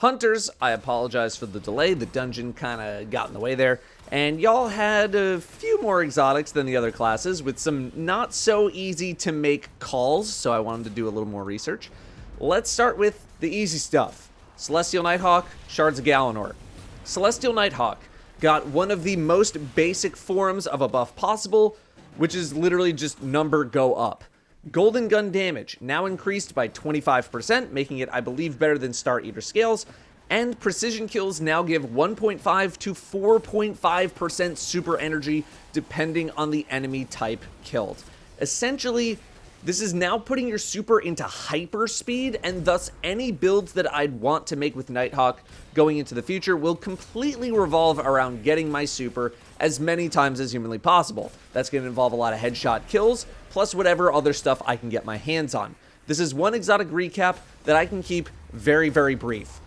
Hunters, I apologize for the delay. The dungeon kind of got in the way there. And y'all had a few more exotics than the other classes with some not so easy to make calls, so I wanted to do a little more research. Let's start with the easy stuff. Celestial Nighthawk, Shards of Galanor. Celestial Nighthawk got one of the most basic forms of a buff possible, which is literally just number go up. Golden Gun damage, now increased by 25%, making it, I believe, better than Star Eater scales, and precision kills now give 1.5 to 4.5% super energy, depending on the enemy type killed. Essentially, this is now putting your super into hyper speed, and thus any builds that I'd want to make with Nighthawk going into the future will completely revolve around getting my super as many times as humanly possible. That's going to involve a lot of headshot kills, plus whatever other stuff I can get my hands on. This is one exotic recap that I can keep very, very brief.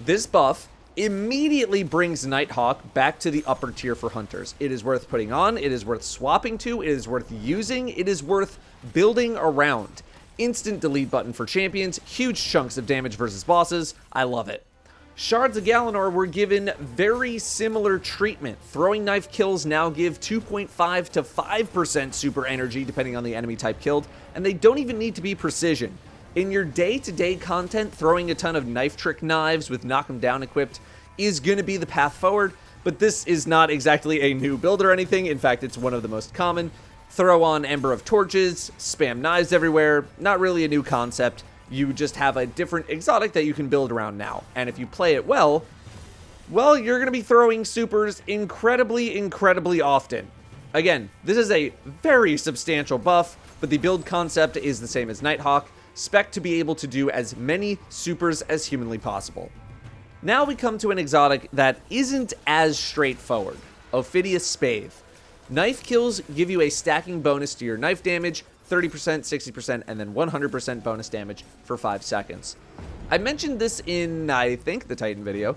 This buff immediately brings Nighthawk back to the upper tier for hunters. It is worth putting on, it is worth swapping to, it is worth using, it is worth building around. Instant delete button for champions, huge chunks of damage versus bosses, I love it. Shards of Galanor were given very similar treatment. Throwing knife kills now give 2.5 to 5% super energy depending on the enemy type killed, and they don't even need to be precision. In your day-to-day content, throwing a ton of knife trick knives with knock 'em down equipped is going to be the path forward, but this is not exactly a new build or anything. In fact, it's one of the most common. Throw on Ember of Torches, spam knives everywhere, not really a new concept. You just have a different exotic that you can build around now. And if you play it well, you're going to be throwing supers incredibly, incredibly often. Again, this is a very substantial buff, but the build concept is the same as Nighthawk. Spec to be able to do as many supers as humanly possible. Now we come to an exotic that isn't as straightforward. Ophidia's Spathe. Knife kills give you a stacking bonus to your knife damage, 30%, 60%, and then 100% bonus damage for 5 seconds. I mentioned this in, I think, the Titan video,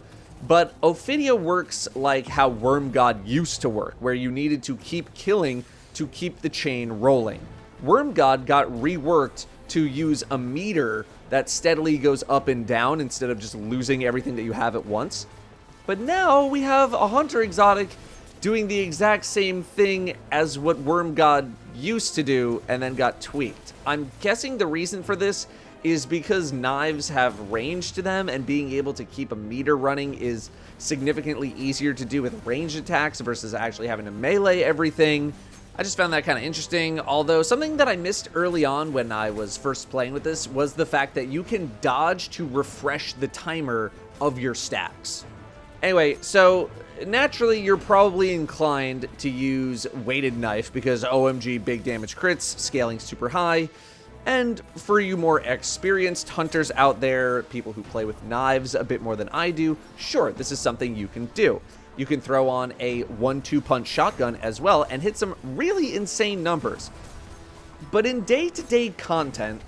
but Ophidia works like how Worm God used to work, where you needed to keep killing to keep the chain rolling. Worm God got reworked to use a meter that steadily goes up and down instead of just losing everything that you have at once. But now we have a hunter exotic doing the exact same thing as what Worm God used to do and then got tweaked. I'm guessing the reason for this is because knives have range to them, and being able to keep a meter running is significantly easier to do with ranged attacks versus actually having to melee everything. I just found that kind of interesting, although something that I missed early on when I was first playing with this was the fact that you can dodge to refresh the timer of your stacks. Anyway, so naturally you're probably inclined to use weighted knife because OMG big damage crits, scaling super high, and for you more experienced hunters out there, people who play with knives a bit more than I do, sure, this is something you can do. You can throw on a 1-2 punch shotgun as well and hit some really insane numbers. But in day-to-day content,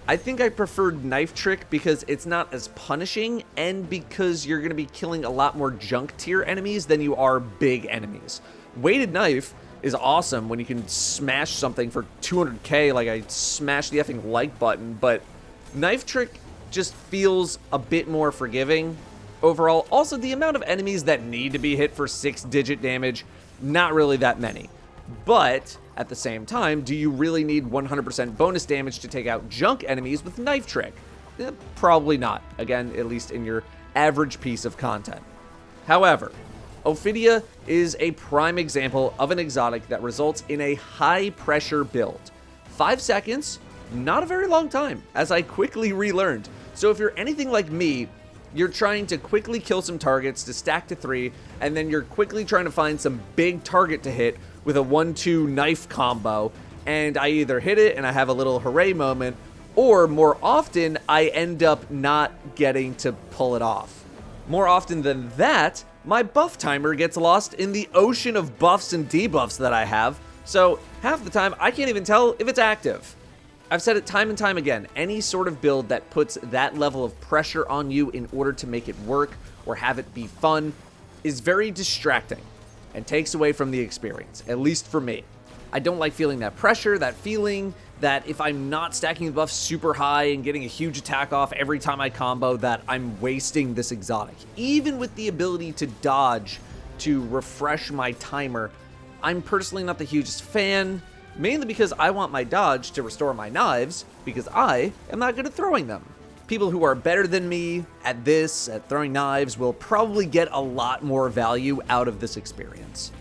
I think I preferred Knife Trick because it's not as punishing and because you're going to be killing a lot more junk tier enemies than you are big enemies. Weighted Knife is awesome when you can smash something for 200k like I smashed the effing like button, but Knife Trick just feels a bit more forgiving overall. Also, the amount of enemies that need to be hit for 6-digit damage, not really that many. But at the same time, do you really need 100% bonus damage to take out junk enemies with Knife Trick? Probably not. Again, at least in your average piece of content. However, Ophidia is a prime example of an exotic that results in a high pressure build. 5 seconds, not a very long time, as I quickly relearned. So if you're anything like me, you're trying to quickly kill some targets to stack to 3, and then you're quickly trying to find some big target to hit with a 1-2 knife combo, and I either hit it and I have a little hooray moment, or more often, I end up not getting to pull it off. More often than that, my buff timer gets lost in the ocean of buffs and debuffs that I have, so half the time I can't even tell if it's active. I've said it time and time again, any sort of build that puts that level of pressure on you in order to make it work or have it be fun is very distracting and takes away from the experience, at least for me. I don't like feeling that pressure, that feeling that if I'm not stacking the buff super high and getting a huge attack off every time I combo, that I'm wasting this exotic. Even with the ability to dodge to refresh my timer, I'm personally not the hugest fan, mainly because I want my dodge to restore my knives, because I am not good at throwing them. People who are better than me at this, at throwing knives, will probably get a lot more value out of this experience.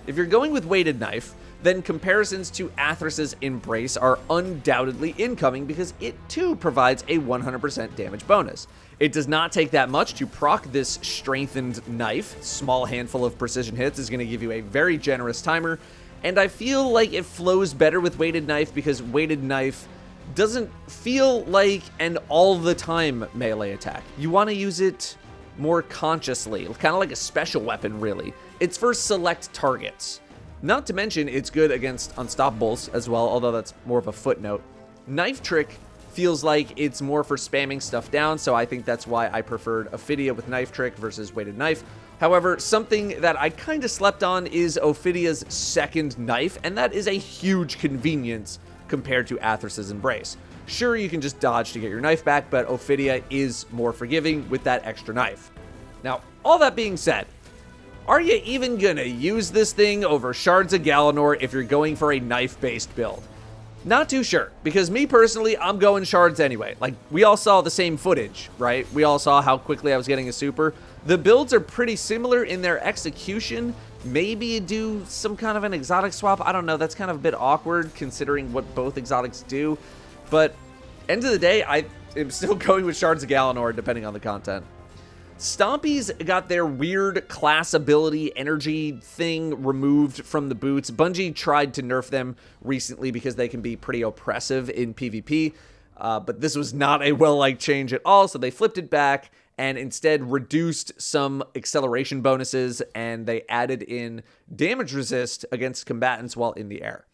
If you're going with weighted knife, then comparisons to Athros's Embrace are undoubtedly incoming because it too provides a 100% damage bonus. It does not take that much to proc this strengthened knife. Small handful of precision hits is going to give you a very generous timer, and I feel like it flows better with weighted knife because weighted knife doesn't feel like an all-the-time melee attack. You want to use it more consciously, kind of like a special weapon, really. It's for select targets. Not to mention, it's good against Unstoppables as well, although that's more of a footnote. Knife Trick feels like it's more for spamming stuff down, so I think that's why I preferred Oidia with Knife Trick versus Weighted Knife. However, something that I kind of slept on is Ophidia's second knife, and that is a huge convenience compared to Athros's Embrace. Sure, you can just dodge to get your knife back, but Oidia is more forgiving with that extra knife. Now, all that being said, are you even gonna use this thing over Shards of Galanor if you're going for a knife-based build? Not too sure, because me personally, I'm going Shards anyway. Like, we all saw the same footage, right? We all saw how quickly I was getting a super. The builds are pretty similar in their execution. Maybe do some kind of an exotic swap. I don't know, that's kind of a bit awkward considering what both exotics do. But, end of the day, I am still going with Shards of Galanor depending on the content. Stompies got their weird class ability energy thing removed from the boots. Bungie tried to nerf them recently because they can be pretty oppressive in PvP, but this was not a well-liked change at all, so they flipped it back and instead reduced some acceleration bonuses, and they added in damage resist against combatants while in the air.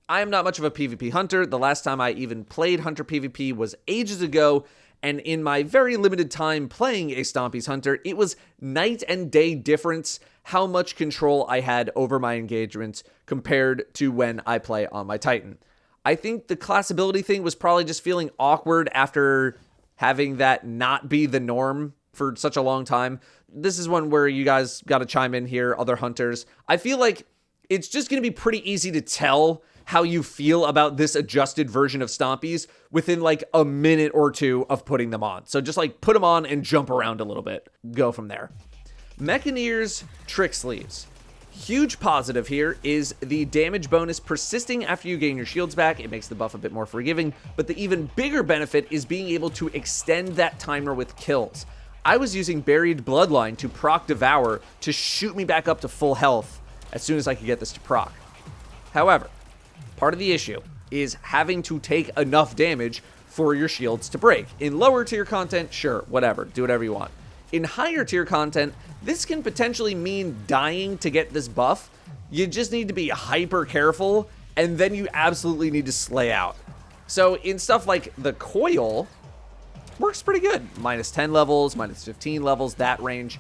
I am not much of a PvP hunter. The last time I even played Hunter PvP was ages ago, and in my very limited time playing a Stompies Hunter, it was night and day difference how much control I had over my engagements compared to when I play on my Titan. I think the class ability thing was probably just feeling awkward after having that not be the norm for such a long time. This is one where you guys got to chime in here, other hunters. I feel like it's just going to be pretty easy to tell how you feel about this adjusted version of Stompies within like a minute or two of putting them on. So just like put them on and jump around a little bit. Go from there. Mechaneer's Trick Sleeves. Huge positive here is the damage bonus persisting after you gain your shields back. It makes the buff a bit more forgiving, but the even bigger benefit is being able to extend that timer with kills. I was using Buried Bloodline to proc Devour to shoot me back up to full health as soon as I could get this to proc. However, part of the issue is having to take enough damage for your shields to break. In lower tier content, sure, whatever, do whatever you want. In higher tier content, this can potentially mean dying to get this buff. You just need to be hyper careful, and then you absolutely need to slay out. So in stuff like the coil, works pretty good. Minus 10 levels, minus 15 levels, that range.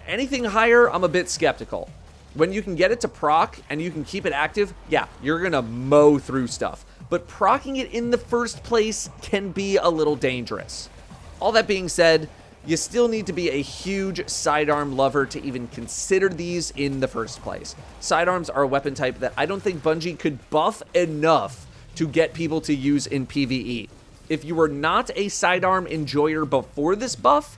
Anything higher, I'm a bit skeptical. When you can get it to proc and you can keep it active, yeah, you're gonna mow through stuff. But procking it in the first place can be a little dangerous. All that being said, you still need to be a huge sidearm lover to even consider these in the first place. Sidearms are a weapon type that I don't think Bungie could buff enough to get people to use in PvE. If you were not a sidearm enjoyer before this buff,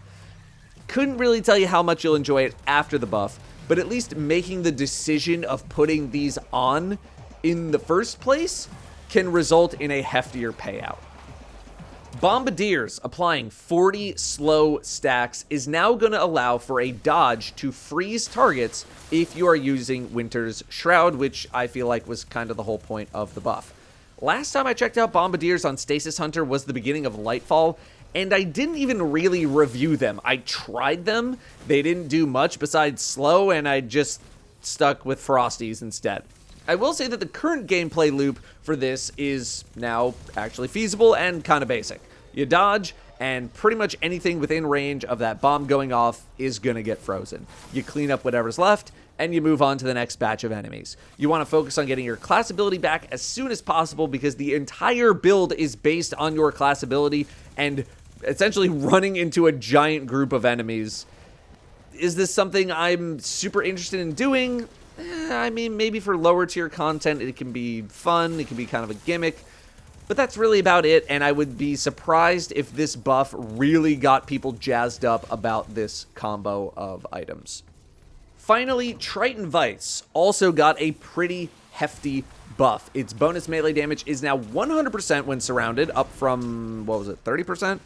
couldn't really tell you how much you'll enjoy it after the buff, but at least making the decision of putting these on in the first place can result in a heftier payout. Bombardiers applying 40 slow stacks is now going to allow for a dodge to freeze targets if you are using Winter's Shroud, which I feel like was kind of the whole point of the buff. Last time I checked out Bombardiers on Stasis Hunter was the beginning of Lightfall, and I didn't even really review them. I tried them, they didn't do much besides slow, and I just stuck with Frosties instead. I will say that the current gameplay loop for this is now actually feasible and kind of basic. You dodge, and pretty much anything within range of that bomb going off is going to get frozen. You clean up whatever's left, and you move on to the next batch of enemies. You want to focus on getting your class ability back as soon as possible because the entire build is based on your class ability and essentially running into a giant group of enemies. Is this something I'm super interested in doing? I mean, maybe for lower tier content, it can be fun, it can be kind of a gimmick, but that's really about it, and I would be surprised if this buff really got people jazzed up about this combo of items. Finally, Triton Vice also got a pretty hefty buff. Its bonus melee damage is now 100% when surrounded, up from, what was it, 30%?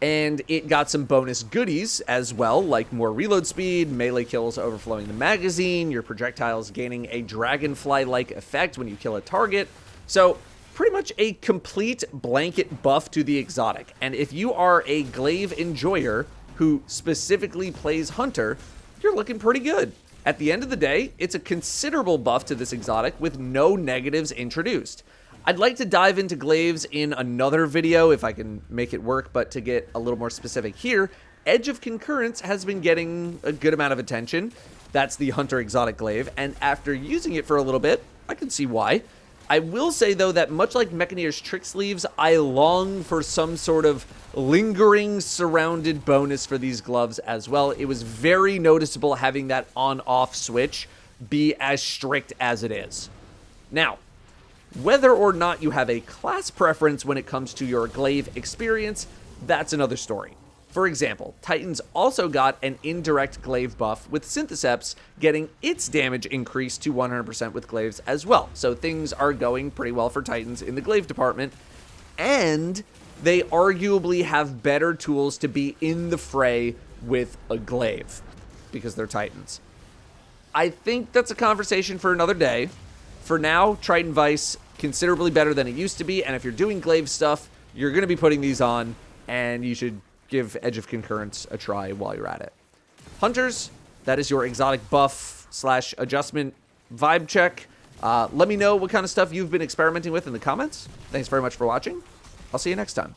And it got some bonus goodies as well, like more reload speed, melee kills overflowing the magazine, your projectiles gaining a dragonfly-like effect when you kill a target. So, pretty much a complete blanket buff to the exotic. And if you are a glaive enjoyer who specifically plays Hunter, you're looking pretty good. At the end of the day, it's a considerable buff to this exotic with no negatives introduced. I'd like to dive into glaives in another video if I can make it work, but to get a little more specific here, Edge of Concurrence has been getting a good amount of attention. That's the Hunter exotic glaive, and after using it for a little bit, I can see why. I will say, though, that much like Meichan's Trick Sleeves, I long for some sort of lingering surrounded bonus for these gloves as well. It was very noticeable having that on-off switch be as strict as it is. Now, whether or not you have a class preference when it comes to your glaive experience, that's another story. For example, Titans also got an indirect glaive buff, with Syntheseps getting its damage increased to 100% with glaives as well. So things are going pretty well for Titans in the glaive department, and they arguably have better tools to be in the fray with a glaive, because they're Titans. I think that's a conversation for another day. For now, Triton Vice, considerably better than it used to be, and if you're doing glaive stuff, you're going to be putting these on, and you should give Edge of Concurrence a try while you're at it. Hunters, that is your exotic buff / adjustment vibe check. Let me know what kind of stuff you've been experimenting with in the comments. Thanks very much for watching. I'll see you next time.